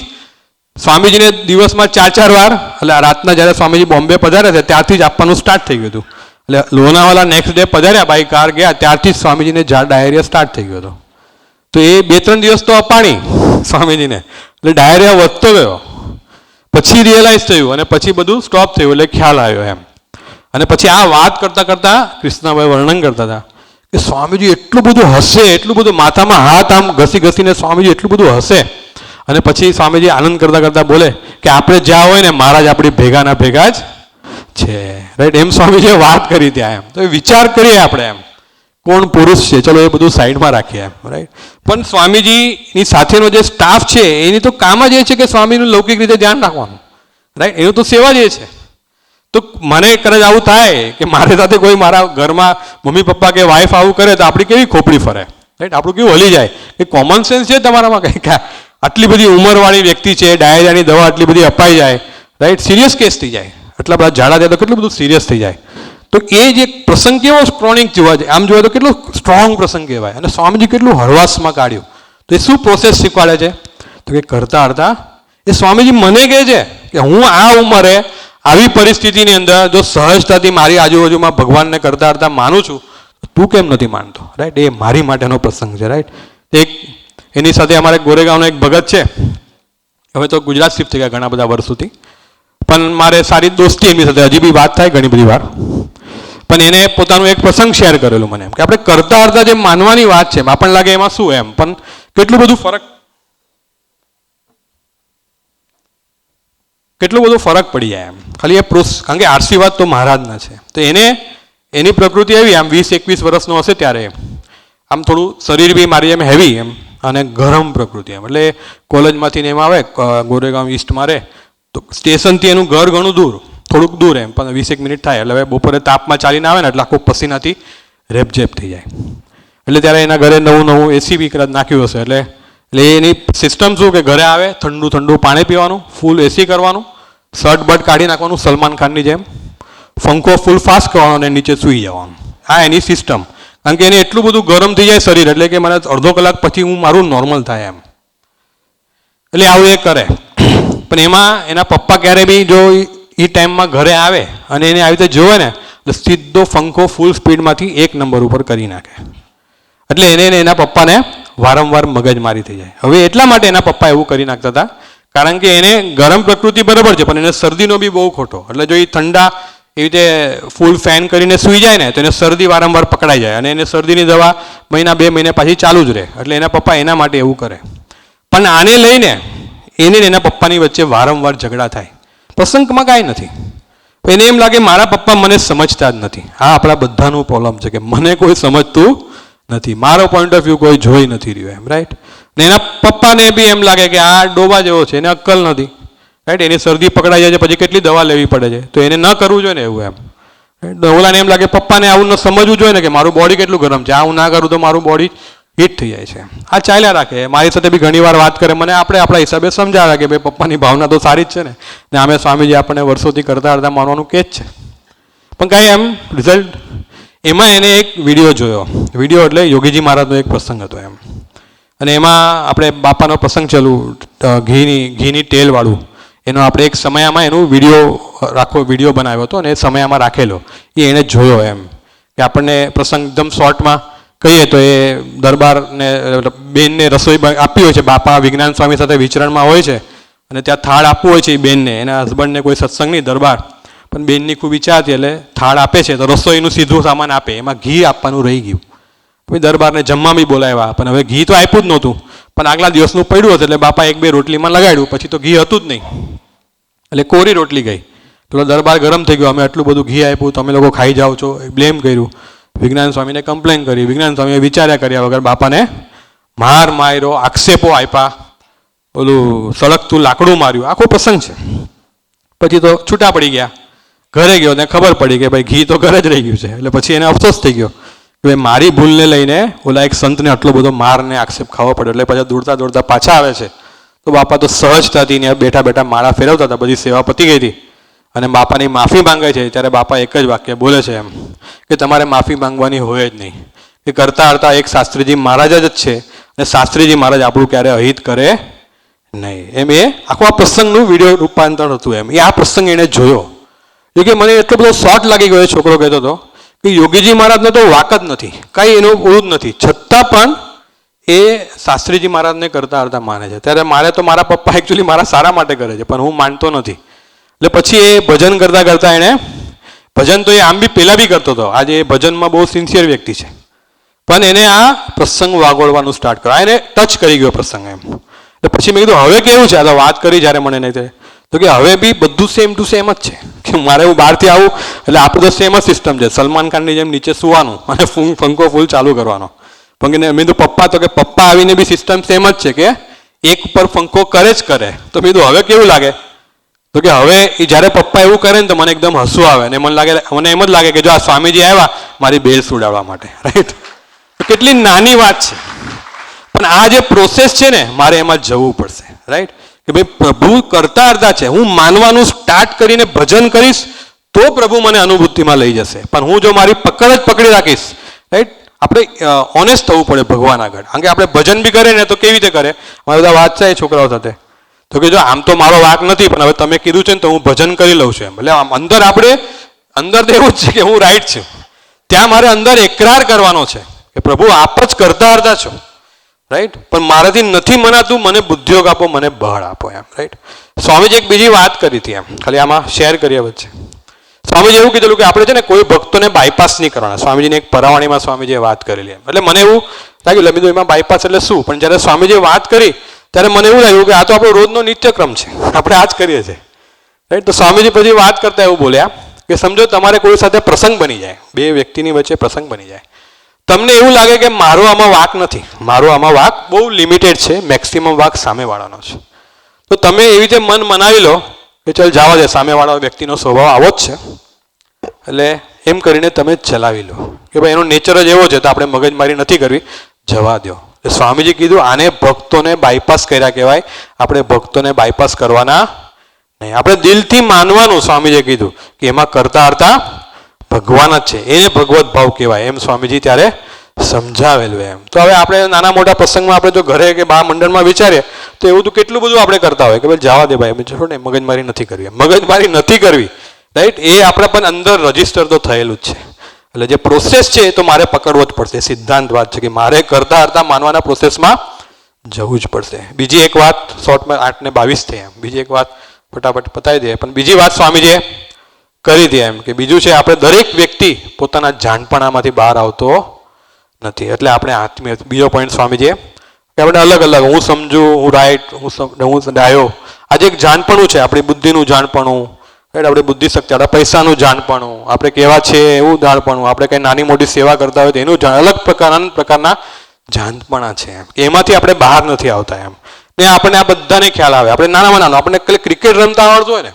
સ્વામીજીને દિવસમાં 4 વાર એટલે રાતના જ્યારે સ્વામીજી બોમ્બે પધાર્યા છે ત્યારથી જ આપવાનું સ્ટાર્ટ થઈ ગયું હતું એટલે લોનાવાલા નેક્સ્ટ ડે પધાર્યા બાય કાર ગયા ત્યારથી જ સ્વામીજીને ડાયરિયા સ્ટાર્ટ થઈ ગયો હતો તો એ 2-3 દિવસ તો અપાણી સ્વામીજીને, એટલે ડાયરિયા વધતો ગયો. પછી રિયલાઇઝ થયું અને પછી બધું સ્ટોપ થયું, એટલે ખ્યાલ આવ્યો એમ. અને પછી આ વાત કરતાં કરતાં કૃષ્ણભાઈ વર્ણન કરતા હતા કે સ્વામીજી એટલું બધું હસે, એટલું બધું માથામાં હાથ આમ ઘસી ઘસીને સ્વામીજી એટલું બધું હસે. અને પછી સ્વામીજી આનંદ કરતાં કરતાં બોલે કે આપણે જ્યાં હોય ને મહારાજ આપણી ભેગાના ભેગા જ છે, રાઈટ. એમ સ્વામીજીએ વાત કરી ત્યાં એમ. તો વિચાર કરીએ આપણે એમ, કોણ પુરુષ છે, ચલો એ બધું સાઈડમાં રાખીએ એમ, રાઈટ. પણ સ્વામીજીની સાથેનો જે સ્ટાફ છે એની તો કામ જ એ છે કે સ્વામીનું લૌકિક રીતે ધ્યાન રાખવાનું, રાઈટ. એનું તો સેવા જ એ છે. તો મને કદાચ આવું થાય કે મારી સાથે કોઈ મારા ઘરમાં મમ્મી પપ્પા કે વાઈફ આવું કરે તો આપણી કેવી ખોપડી ફરે, રાઈટ. આપણું કેવું હલી જાય કે કોમન સેન્સ છે તમારામાં કંઈક, આટલી બધી ઉંમરવાળી વ્યક્તિ છે, ડાયરિયાની દવા આટલી બધી અપાઈ જાય, રાઈટ. સિરિયસ કેસ થઈ જાય, આટલા બધા ઝાડા થાય તો કેટલું બધું સિરિયસ થઈ જાય. તો એ જે પ્રસંગ કેવો ક્રોનિક જોવા જાય, આમ જોવા તો કેટલો સ્ટ્રોંગ પ્રસંગ કહેવાય. અને સ્વામીજી કેટલું હળવાશમાં કાઢ્યું. તો એ શું પ્રોસેસ શીખવાડે છે તો કે કરતા કરતા એ સ્વામીજી મને કહે છે કે હું આ ઉંમરે આવી પરિસ્થિતિની અંદર જો સહજતાથી મારી આજુબાજુમાં ભગવાનને કરતા કરતા માનું છું, તું કેમ નથી માનતો, રાઈટ. એ મારી માટેનો પ્રસંગ છે, રાઈટ. એક એની સાથે અમારે ગોરેગાંવનો એક ભગત છે, હવે તો ગુજરાત શિફ્ટ થઈ ગયા ઘણા બધા વર્ષોથી, પણ મારે સારી દોસ્તી એમની સાથે હજી બી વાત થાય ઘણી બધી વાર. પણ એને પોતાનું એક પ્રસંગ શેર કરેલું મને એમ કે આપણે કરતા કરતા જે માનવાની વાત છે આપણને લાગે એમાં શું એમ, પણ કેટલું બધું ફરક પડી જાય એમ. ખાલી એ કારણ કે આશીર્વાદ તો મહારાજના છે. તો એની પ્રકૃતિ એવી આમ 20-21 વર્ષનો હશે ત્યારે આમ થોડું શરીર બી મારી એમ હેવી એમ અને ગરમ પ્રકૃતિ એમ. એટલે કોલેજમાંથી ને એમ આવે ગોરેગાંવ ઈસ્ટમાં રહે તો સ્ટેશનથી એનું ઘર ઘણું દૂર, થોડુંક દૂર એમ, પણ 20 મિનિટ થાય. એટલે હવે બપોરે તાપમાં ચાલીને આવે ને એટલે આખું પસીનાથી રેપઝેપ થઈ જાય. એટલે ત્યારે એના ઘરે નવું એસી બી કદાચ નાખ્યું હશે. એટલે એની સિસ્ટમ શું કે ઘરે આવે ઠંડુ પાણી પીવાનું, ફૂલ એસી કરવાનું, શર્ટ બર્ટ કાઢી નાખવાનું સલમાન ખાનની જેમ, પંખો ફૂલ ફાસ્ટ કરવાનો અને નીચે સૂઈ જવાનું. આ એની સિસ્ટમ. કારણ કે એને એટલું બધું ગરમ થઈ જાય શરીર, એટલે કે મને અડધો કલાક પછી મારું નોર્મલ થાય એમ. એટલે આવું એ કરે. પણ એમાં એના પપ્પા ક્યારે બી જો એ ટાઈમમાં ઘરે આવે અને એને આવી રીતે જોવે ને તો સીધો પંખો ફૂલ સ્પીડમાંથી 1 નંબર ઉપર કરી નાખે. એટલે એને એના પપ્પાને વારંવાર મગજમારી થઈ જાય. હવે એટલા માટે એના પપ્પા એવું કરી નાખતા હતા કારણ કે એને ગરમ પ્રકૃતિ બરાબર છે પણ એને શરદીનો બી બહુ ખોટો. એટલે જો એ ઠંડા એવી રીતે ફૂલ ફેન કરીને સૂઈ જાય ને તો એને શરદી વારંવાર પકડાઈ જાય અને એને શરદીની દવા 1-2 મહિને પાછી ચાલુ જ રહે. એટલે એના પપ્પા એના માટે એવું કરે. પણ આને લઈને એને એના પપ્પાની વચ્ચે વારંવાર ઝઘડા થાય. પ્રસંગમાં કાંઈ નથી. એને એમ લાગે મારા પપ્પા મને સમજતા જ નથી. આ આપણા બધાનું પ્રોબ્લેમ છે કે મને કોઈ સમજતું નથી, મારો પોઈન્ટ ઓફ વ્યૂ કોઈ જોઈ નથી રહ્યો એમ, રાઈટ. ને એના પપ્પાને બી એમ લાગે કે આ ડોબા જેવો છે, એને અક્કલ નથી, રાઈટ. એની શરદી પકડાઈ જાય છે પછી કેટલી દવા લેવી પડે છે, તો એને ન કરવું જોઈએ ને એવું એમ. ઓલાને એમ લાગે પપ્પાને આવું ન સમજવું જોઈએ ને કે મારું બોડી કેટલું ગરમ છે, આ હું ના કરું તો મારું બોડી હીટ થઈ જાય છે. આ ચાલ્યા રાખે. મારી સાથે બી ઘણી વાર વાત કરે, મને આપણે આપણા હિસાબે સમજાવે કે ભાઈ પપ્પાની ભાવના તો સારી જ છે ને અમે સ્વામીજી આપણને વર્ષોથી કરતા કરતા માનવાનું કે જ છે. પણ કાંઈ એમ રિઝલ્ટ એમાં એને એક વિડીયો જોયો. વિડીયો એટલે યોગીજી મહારાજનો એક પ્રસંગ હતો એમ. અને એમાં આપણે બાપાનો પ્રસંગ ચાલુ ઘીની તેલવાળું એનો આપણે એક સમયમાં એનું વિડીયો બનાવ્યો હતો અને એ સમયમાં રાખેલો એ એણે જોયો એમ કે આપણને પ્રસંગ એકદમ શોર્ટમાં કહીએ તો એ દરબારને બેનને રસોઈ આપી હોય છે. બાપા વિજ્ઞાન સ્વામી સાથે વિચરણમાં હોય છે અને ત્યાં થાળ આપવું હોય છે એ બેનને. એના હસબન્ડને કોઈ સત્સંગ નહીં, દરબાર, પણ બેનની ખૂબ ઈચ્છા હતી એટલે થાળ આપે છે તો રસોઈનું સીધું સામાન આપે, એમાં ઘી આપવાનું રહી ગયું. પછી દરબારને જમવા બી બોલાવ્યા પણ હવે ઘી તો આપ્યું જ નહોતું, પણ આગલા દિવસનું પડ્યું હતું એટલે બાપા 1-2 રોટલીમાં લગાડ્યું, પછી તો ઘી હતું જ નહીં એટલે કોરી રોટલી ગઈ. પેલો દરબાર ગરમ થઈ ગયો, અમે આટલું બધું ઘી આપ્યું તમે લોકો ખાઈ જાઓ છો, બ્લેમ કર્યું. વિજ્ઞાન સ્વામીને કમ્પ્લેન કરી. વિજ્ઞાન સ્વામીએ વિચાર્યા કર્યા વગર બાપાને માર્યો, આક્ષેપો આપ્યા, ઓલું સળગતું લાકડું માર્યું, આખો પ્રસંગ છે. પછી તો છૂટા પડી ગયા. ઘરે ગયો ને ખબર પડી કે ભાઈ ઘી તો ઘરે જ રહી ગયું છે. એટલે પછી એને અફસોસ થઈ ગયો કે ભાઈ મારી ભૂલને લઈને ઓલા એક સંતને આટલો બધો મારને આક્ષેપ ખાવો પડ્યો. એટલે પછી દોડતા પાછા આવે છે તો બાપા તો સહજતાથી ને બેઠા માળા ફેરવતા હતા, બધી સેવા પતી ગઈ હતી અને બાપાની માફી માંગે છે. ત્યારે બાપા એક જ વાક્ય બોલે છે એમ કે તમારે માફી માંગવાની હોય જ નહીં, કે કરતા કરતા એક શાસ્ત્રીજી મહારાજ જ છે અને શાસ્ત્રીજી મહારાજ આપણું ક્યારે અહિત કરે નહીં. એમ એ આખું આ પ્રસંગનું વિડીયો રૂપાંતર હતું એમ. એ આ પ્રસંગ એને જોયો કે મને એટલો બધો શોર્ટ લાગી ગયો. છોકરો કહેતો હતો કે યોગીજી મહારાજને તો વાક જ નથી, કાંઈ એનું ઓળું જ નથી, છતાં પણ એ શાસ્ત્રીજી મહારાજને કરતા કરતા માને છે. ત્યારે મારે તો મારા પપ્પા એકચ્યુઅલી મારા સારા માટે કરે છે, પણ હું માનતો નથી. એટલે પછી એ ભજન કરતા કરતા એણે ભજન તો એ આમ બી પહેલાં બી કરતો હતો, આજે એ ભજનમાં બહુ સિન્સિયર વ્યક્તિ છે, પણ એને આ પ્રસંગ વાગોળવાનું સ્ટાર્ટ કર્યું. એને ટચ કરી ગયો પ્રસંગ એમ. એટલે પછી મેં કીધું હવે કેવું છે, આ તો વાત કરી જ્યારે મને નહીં તો કે હવે બી બધું સેમ ટુ સેમ જ છે, કે મારે હું બહારથી આવું એટલે આપણે તો સેમ જ સિસ્ટમ છે, સલમાન ખાનની જેમ નીચે સુવાનું અને પંખો ફૂલ ચાલુ કરવાનો. પણ મેં કીધું પપ્પા, તો કે પપ્પા આવીને બી સિસ્ટમ સેમ જ છે, કે એક ઉપર પંખો કરે જ કરે. તો મેં કીધું હવે કેવું લાગે, તો કે હવે એ જ્યારે પપ્પા એવું કરે ને તો મને એકદમ હસવું આવે, અને મને એમ જ લાગે કે જો આ સ્વામીજી આવ્યા મારી બેલ સુડાવવા માટે, રાઈટ. કેટલી નાની વાત છે, પણ આ જે પ્રોસેસ છે ને મારે એમાં જવું પડશે, રાઈટ. કે ભાઈ પ્રભુ કરતા અર્ધા છે, હું માનવાનું સ્ટાર્ટ કરીને ભજન કરીશ તો પ્રભુ મને અનુભૂતિમાં લઈ જશે. પણ હું જો મારી પકડ જ પકડી રાખીશ, રાઈટ. આપણે ઓનેસ્ટ થવું પડે ભગવાન આગળ. કારણ કે આપણે ભજન બી કરે ને તો કેવી રીતે કરે, મારા બધા વાત છે છોકરાઓ સાથે, તો કે જો આમ તો મારો વાક નથી, પણ હવે તમે કીધું છે ને તો હું ભજન કરી લઉં છું એમ. એટલે આમ અંદર આપણે અંદર તો એવું જ છે કે હું રાઈટ છું, ત્યાં મારે અંદર એકરાર કરવાનો છે કે પ્રભુ આપ જ કરતા અર્ધા છો, રાઈટ. પણ મારાથી નથી મનાતું, મને બુદ્ધિયોગ આપો, મને બળ આપો એમ, રાઈટ. સ્વામીજી એક બીજી વાત કરી હતી એમ, ખાલી આમાં શેર કરીએ વચ્ચે. સ્વામીજી એવું કીધેલું કે આપણે છે ને કોઈ ભક્તોને બાયપાસ નહીં કરવાના. સ્વામીજીને એક પરાવાણીમાં સ્વામીજીએ વાત કરેલી એમ. એટલે મને એવું લાગ્યું, એટલે બીજું એમાં બાયપાસ એટલે શું, પણ જ્યારે સ્વામીજીએ વાત કરી ત્યારે મને એવું લાગ્યું કે આ તો આપણો રોજનો નિત્યક્રમ છે, આપણે આ જ કરીએ છીએ, રાઈટ. તો સ્વામીજી પછી વાત કરતા એવું બોલ્યા કે સમજો તમારે કોઈ સાથે પ્રસંગ બની જાય, બે વ્યક્તિની વચ્ચે પ્રસંગ બની જાય, તમને એવું લાગે કે મારો આમાં વાક નથી, મારો આમાં વાક બહુ લિમિટેડ છે, મેક્સિમમ વાક સામેવાળાનો છે, તો તમે એવી રીતે મન મનાવી લો કે ચાલ જવા દે, સામેવાળા વ્યક્તિનો સ્વભાવ આવો જ છે, એટલે એમ કરીને તમે ચલાવી લો કે ભાઈ એનો નેચર જ એવો છે, તો આપણે મગજમારી નથી કરવી, જવા દો. સ્વામીજી કીધું આને ભક્તોને બાયપાસ કર્યા કહેવાય, આપણે ભક્તોને બાયપાસ કરવાના નહીં, આપણે દિલથી માનવાનું. સ્વામીજીએ કીધું કે એમાં કરતા હરતા ભગવાન જ છે, એને ભગવત ભાવ કહેવાય, એમ સ્વામીજી ત્યારે સમજાવેલું એમ. તો હવે આપણે નાના મોટા પ્રસંગમાં આપણે જો ઘરે કે બા મંડળમાં વિચારીએ તો એવું તો કેટલું બધું આપણે કરતા હોય કે ભાઈ જવા દે ભાઈ, છોડ ને, મગજમારી નથી કરવી, મગજમારી નથી કરવી, રાઈટ. એ આપણે પણ અંદર રજીસ્ટર તો થયેલું જ છે. એટલે જે પ્રોસેસ છે એ તો મારે પકડવો જ પડશે, સિદ્ધાંત વાત છે કે મારે કરતા હરતા માનવાના પ્રોસેસમાં જવું જ પડશે. બીજી એક વાત શોર્ટમાં 8:22 થઈ એમ, બીજી એક વાત ફટાફટ પતાવી દઈએ. પણ બીજી વાત સ્વામીજીએ કરી હતી એમ કે બીજું છે, આપણે દરેક વ્યક્તિ પોતાના જાણપણામાંથી બહાર આવતો નથી. એટલે આપણે આત્મીય, બીજો પોઈન્ટ સ્વામીજીએ કે આપણે અલગ અલગ, હું સમજુ, હું રાઈટ, હું ડાયો, આજે એક જાણપણું છે, આપણી બુદ્ધિનું જાણપણું, રાઈટ, આપણે બુદ્ધિ શક્તિ, આપણા પૈસાનું જાણપણું, આપણે કેવા છે એવું જાણપણું, આપણે કંઈ નાની મોટી સેવા કરતા હોય તો એનું અલગ પ્રકારના જાણપણા છે એમ, કે એમાંથી આપણે બહાર નથી આવતા એમ. ને આપણને આ બધાને ખ્યાલ આવે, આપણે નાનામાં નાનો, આપણને ક્રિકેટ રમતા આવડતું હોય ને,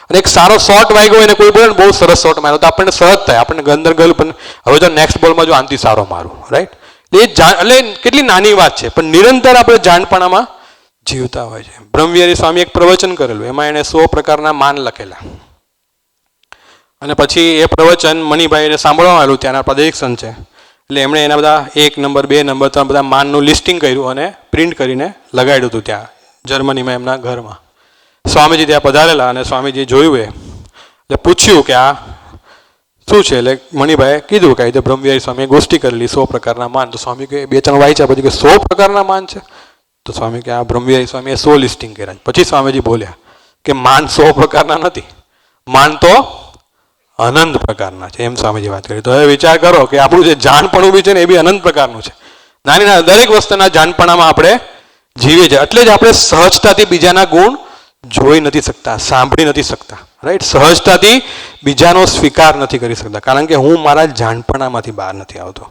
અને એક સારો શોટ વાગ્યો હોય ને, કોઈ બોલે ને બહુ સરસ શોટ માર્યો તો આપણને સહજ થાય, આપણને અંદર ગયેલું, પણ હવે જો નેક્સ્ટ બોલમાં જો આનથી સારો મારું, રાઈટ. એટલે કેટલી નાની વાત છે, પણ નિરંતર આપણે જાણપણામાં જીવતા હોય છે. બ્રહ્મવિહારી સ્વામી એક પ્રવચન કરેલું, એમાં એણે 100 પ્રકારના માન લખેલા, અને પછી એ પ્રવચન મણિભાઈને સાંભળવા આવેલું, ત્યાંના પ્રાદેશિક સંત છે, એટલે એમણે એના બધા 1 નંબર 2 નંબર 3 બધા માનનું લિસ્ટિંગ કર્યું અને પ્રિન્ટ કરીને લગાડ્યું હતું ત્યાં જર્મનીમાં એમના ઘરમાં. સ્વામીજી ત્યાં પધારેલા અને સ્વામીજી જોયું, એટલે પૂછ્યું કે આ શું છે, એટલે મણિભાઈએ કીધું કે રીતે બ્રહ્મવિહારી સ્વામીએ ગોષ્ઠી કરેલી 100 પ્રકારના માન. તો સ્વામી કે 2-3 વાંચ્યા પછી કે 100 પ્રકારના માન છે, તો સ્વામી કે આ બ્રહ્મવિહારી સ્વામીએ 100 લિસ્ટિંગ કર્યા. પછી સ્વામીજી બોલ્યા કે માન 100 પ્રકારના નથી, માન તો અનંત પ્રકારના છે, એમ સ્વામીજી વાત કરી. તો હવે વિચાર કરો કે આપણું જે જાણપણું બી છે ને એ બી અનંત પ્રકારનું છે. નાની નાની દરેક વસ્તુના જાણપણામાં આપણે જીવીએ છીએ, એટલે જ આપણે સહજતાથી બીજાના ગુણ જોઈ નથી શકતા, સાંભળી નથી શકતા, રાઈટ. સહજતાથી બીજાનો સ્વીકાર નથી કરી શકતા, કારણ કે હું મારા જાણપણામાંથી બહાર નથી આવતો.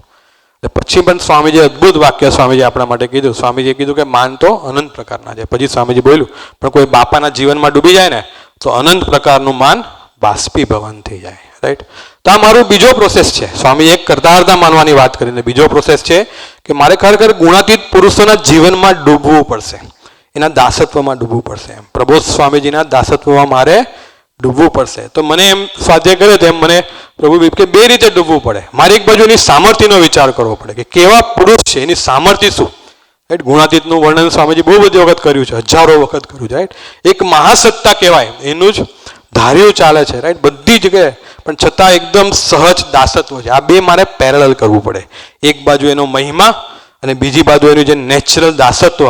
પછી પણ સ્વામીજી અદ્ભુત વાક્ય સ્વામીજી આપણા માટે કીધું. સ્વામીજીએ કીધું કે માન તો અનંત પ્રકારના છે. પછી સ્વામીજી બોલ્યું પણ કોઈ બાપાના જીવનમાં ડૂબી જાય ને તો અનંત પ્રકારનું માન બાષ્પીભવન થઈ જાય, રાઈટ. તો આ મારું બીજો પ્રોસેસ છે. સ્વામી એક કરતા હરતા માનવાની વાત કરીને બીજો પ્રોસેસ છે કે મારે ખરેખર ગુણાતીત પુરુષોના જીવનમાં ડૂબવું પડશે, એના દાસત્વમાં ડૂબવું પડશે. એમ પ્રબોધ સ્વામીજીના દાસત્વમાં મારે ડૂબવું પડશે. તો મને એમ સ્વાધ્યાય કર્યો તો એમ મને પ્રભુ કે 2 રીતે ડૂબવું પડે. મારે એક બાજુ એની સામર્થ્યનો વિચાર કરવો પડે કે કેવા પુરુષ છે, એની સામર્થ્ય શું, રાઈટ. ગુણાતીતનું વર્ણન સ્વામીજી બહુ બધી વખત કર્યું છે, હજારો વખત કર્યું છે, રાઈટ. એક મહાસત્તા કહેવાય, એનું જ ધાર્યું ચાલે છે, રાઈટ, બધી જગ્યાએ, પણ છતાં એકદમ સહજ દાસત્વ છે. આ 2 મારે પેરેલલ કરવું પડે. એક બાજુ એનો મહિમા અને બીજી બાજુ એનું જે નેચરલ દાસત્વ,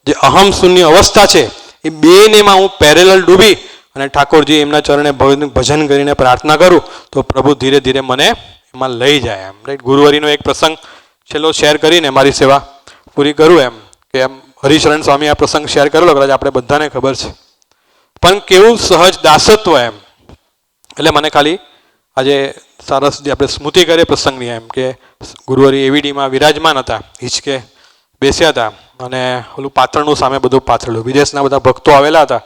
જે અહમ શૂન્ય અવસ્થા છે, એ બેનેમાં હું પેરેલલ ડૂબી અને ઠાકોરજી એમના ચરણે ભજન કરીને પ્રાર્થના કરું તો પ્રભુ ધીરે ધીરે મને એમાં લઈ જાય એમ. રાઈટ. ગુરુવારીનો એક પ્રસંગ છેલ્લો શેર કરીને મારી સેવા પૂરી કરું એમ કે એમ હરિશરણ સ્વામી આ પ્રસંગ શેર કરેલો, કદાચ આપણે બધાને ખબર છે, પણ કેવું સહજ દાસત્વ એમ. એટલે મને ખાલી આજે સરસ જે આપણે સ્મૃતિ કરીએ પ્રસંગની એમ કે ગુરુવારી એવીડીમાં વિરાજમાન હતા, હિંચકે બેસ્યા હતા અને ઓલું પાથરણનું સામે બધું પાથરેલું, વિદેશના બધા ભક્તો આવેલા હતા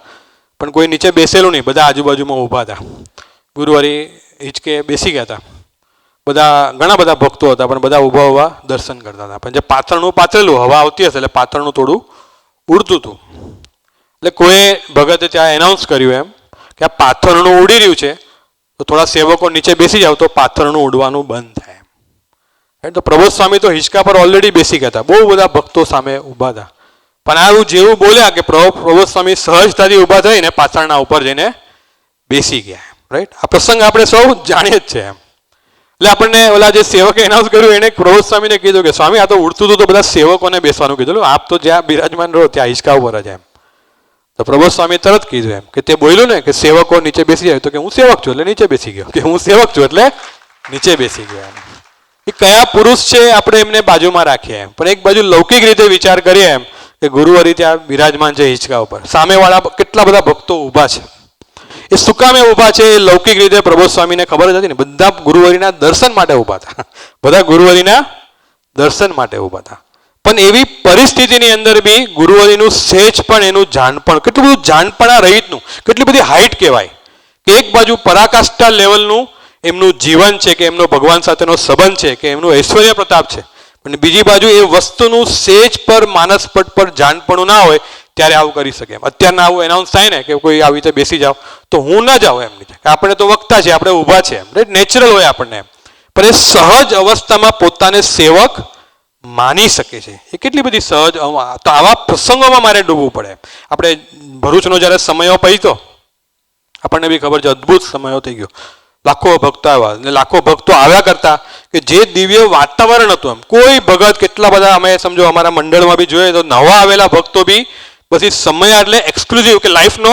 પણ કોઈ નીચે બેસેલું નહીં, બધા આજુબાજુમાં ઊભા હતા. ગુરુવારી હિંચકે બેસી ગયા હતા, બધા ઘણા બધા ભક્તો હતા પણ બધા ઊભા ઊભા દર્શન કરતા હતા. પણ જે પાથરણનું પાથરેલું હવા આવતી હશે એટલે પાથરણનું થોડું ઉડતું હતું. એટલે કોઈ ભગતે ત્યાં એનાઉન્સ કર્યું એમ કે આ પાથરણું ઉડી રહ્યું છે તો થોડા સેવકો નીચે બેસી જાવ તો પાથરણું ઉડવાનું બંધ થાય એમ. તો પ્રબોધ સ્વામી તો હિંચકા પર ઓલરેડી બેસી ગયા હતા, બહુ બધા ભક્તો સામે ઊભા હતા. પણ આવું જેવું બોલ્યા કે પ્રબોધ સ્વામી સહજતાથી ઊભા થઈને પાથરણા ઉપર જઈને બેસી ગયા. રાઈટ. આ પ્રસંગ આપણે સૌ જાણીએ જ છે એમ. એટલે આપણને ઓલા જે સેવકે એનાઉન્સ કર્યું એને પ્રબોધ સ્વામીને કીધું કે સ્વામી આ તો ઉડતું હતું તો બધા સેવકોને બેસવાનું કીધું, આપ તો જ્યાં બિરાજમાન રહો ત્યાં હિંચકા ઉપર જ એમ. તો પ્રબોધ સ્વામી તરત કીધું એમ કે તે બોલ્યું ને કે સેવકો નીચે બેસી જાય, તો કે હું સેવક છું એટલે નીચે બેસી ગયો, કે હું સેવક છું એટલે નીચે બેસી ગયો એમ. એ કયા પુરુષ છે આપણે એમને બાજુમાં રાખીએ એમ, પણ એક બાજુ લૌકિક રીતે વિચાર કરીએ એમ કે ગુરુવારી ત્યાં બિરાજમાન છે હિંચકા ઉપર, સામેવાળા કેટલા બધા ભક્તો ઊભા છે, એ શું કામે ઊભા છે એ લૌકિક રીતે પ્રબોધ સ્વામીને ખબર જ હતી ને. બધા ગુરુવારીના દર્શન માટે ઊભા હતા, બધા ગુરુવારીના દર્શન માટે ઊભા હતા. પણ એવી પરિસ્થિતિની અંદર બી ગુરુવારીનું સહેજ પણ એનું જાણપણ, કેટલું બધું જાણપણ આ રહિતનું, કેટલી બધી હાઈટ કહેવાય કે એક બાજુ પરાકાષ્ઠા લેવલનું એમનું જીવન છે કે એમનો ભગવાન સાથેનો સંબંધ છે કે એમનું ઐશ્વર્ય પ્રતાપ છે, પણ બીજી બાજુ એ વસ્તુનું સહેજ પર માનસપટ પર જાણપણું ના હોય ત્યારે આવું કરી શકે એમ. અત્યારના આવું એનાઉન્સ થાય ને કે કોઈ આવી રીતે બેસી જાઓ તો હું ના જાઉં એમ નીચે, આપણે તો વક્તા છે, આપણે ઊભા છે એમ. રાઈટ. નેચરલ હોય આપણને એમ. પણ એ સહજ અવસ્થામાં પોતાને સેવક માની શકે છે, એ કેટલી બધી સહજ. તો આવા પ્રસંગોમાં મારે ડૂબવું પડે. આપણે ભરૂચનો જ્યારે સમયો પહોંચ્યો આપણને બી ખબર છે, અદ્ભુત સમયો થઈ ગયો, લાખો ભક્તો આવ્યા અને લાખો ભક્તો આવ્યા કરતા કે જે દિવ્ય વાતાવરણ હતું એમ. કોઈ ભગત કેટલા બધા અમે સમજો અમારા મંડળમાં બી જોઈએ તો નવા આવેલા ભક્તો બી પછી સમય એટલે એક્સક્લુઝિવ કે લાઈફનો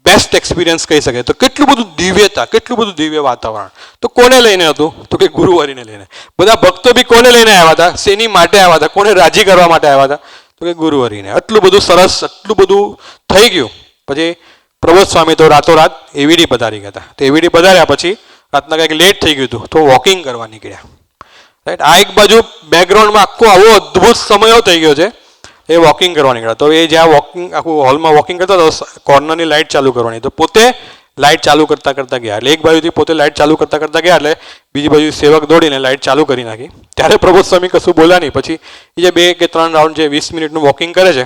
બેસ્ટ એક્સપિરિયન્સ કહી શકે. તો કેટલું બધું દિવ્યતા, કેટલું બધું દિવ્ય વાતાવરણ. તો કોને લઈને હતું? તો કે ગુરુવારીને લઈને. બધા ભક્તો બી કોને લઈને આવ્યા હતા? શેની માટે આવ્યા હતા? કોને રાજી કરવા માટે આવ્યા હતા? તો કે ગુરુવારીને. આટલું બધું સરસ, આટલું બધું થઈ ગયું. પછી પ્રબોધ સ્વામી તો રાતોરાત એવીડી પધારી ગયા હતા. તો એવીડી પધાર્યા પછી રાતના કંઈક લેટ થઈ ગયું હતું તો વોકિંગ કરવા નીકળ્યા. રાઈટ. આ એક બાજુ બેકગ્રાઉન્ડમાં આખો આવો અદ્ભુત સમયો થઈ ગયો છે, એ વોકિંગ કરવા નીકળ્યા. તો એ જ્યાં વોકિંગ આખું હોલમાં વોકિંગ કરતા તો કોર્નરની લાઇટ ચાલુ કરવાની, તો પોતે લાઇટ ચાલુ કરતા કરતા ગયા. એટલે એક બાજુથી પોતે લાઇટ ચાલુ કરતા કરતા ગયા એટલે બીજી બાજુ સેવક દોડીને લાઇટ ચાલુ કરી નાખી. ત્યારે પ્રબોધ સ્વામી કશું બોલ્યા નહીં. પછી એ જે 2 કે 3 રાઉન્ડ જે 20 મિનિટનું વોકિંગ કરે છે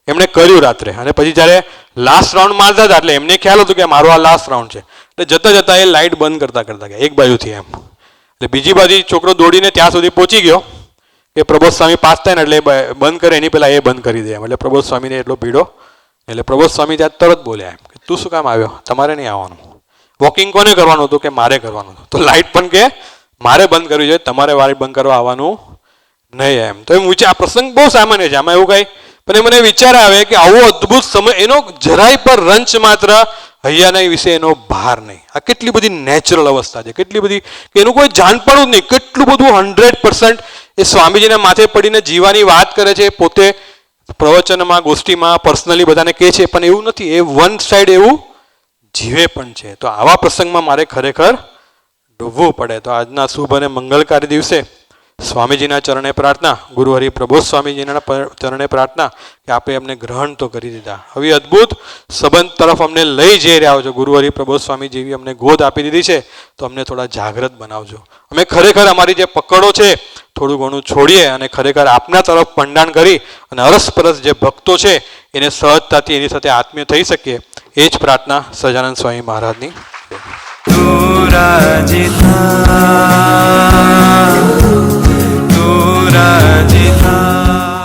એમણે કર્યું રાત્રે, અને પછી જ્યારે લાસ્ટ રાઉન્ડ મારતા હતા એટલે એમને ખ્યાલ હતું કે મારો આ લાસ્ટ રાઉન્ડ છે, એટલે જતા જતા એ લાઇટ બંધ કરતા કરતા ગયા એક બાજુથી એમ. એટલે બીજી બાજુ છોકરો દોડીને ત્યાં સુધી પહોંચી ગયો કે પ્રબોધ સ્વામી પાસ થાય ને એટલે બંધ કરે એની પહેલાં એ બંધ કરી દે એમ. એટલે પ્રબોધ સ્વામીને એટલો પીડો. એટલે પ્રબોધ સ્વામી ત્યાં તરત બોલ્યા એમ કે તું શું કામ આવ્યો? તમારે નહીં આવવાનું. વોકિંગ કોને કરવાનું હતું? કે મારે કરવાનું હતું. તો લાઇટ પણ કે મારે બંધ કરવી જોઈએ, તમારે લાઇટ બંધ કરવા આવવાનું નહીં એમ. તો એમ આ પ્રસંગ બહુ સામાન્ય છે, આમાં એવું કાંઈ. પણ મને વિચાર આવે કે આવો અદ્ભુત સમય, એનો જરાય પર રંચ માત્ર હૈયાના વિશે એનો ભાર નહીં. આ કેટલી બધી નેચરલ અવસ્થા છે, કેટલી બધી કે એનું કોઈ જાણપણું જ નહીં, કેટલું બધું 100% એ સ્વામીજીના માથે પડીને જીવાની વાત કરે છે. પોતે પ્રવચનમાં, ગોષ્ઠીમાં, પર્સનલી બધાને કહે છે, પણ એવું નથી, એ વન સાઈડ એવું જીવે પણ છે. તો આવા પ્રસંગમાં મારે ખરેખર ડૂબવું પડે. તો આજના શુભ અને મંગલકારી દિવસે સ્વામીજીના ચરણે પ્રાર્થના, ગુરુહરિ પ્રબોધ સ્વામીજીના ચરણે પ્રાર્થના કે આપે અમને ગ્રહણ તો કરી દીધા, હવે અદ્ભુત સંબંધ તરફ અમને લઈ જઈ રહ્યા છો. ગુરુહરિ પ્રબોધ સ્વામી જેવી અમને ગોદ આપી દીધી છે, તો અમને થોડા જાગૃત બનાવજો. અમે ખરેખર અમારી જે પકડો છે થોડું ઘણું છોડીએ અને ખરેખર આપના તરફ પંડાણ કરી અને અરસપરસ જે ભક્તો છે એને સહજતાથી એની સાથે આત્મીય થઈ શકીએ, એ જ પ્રાર્થના સહજાનંદ સ્વામી મહારાજની.
તું રાજી થા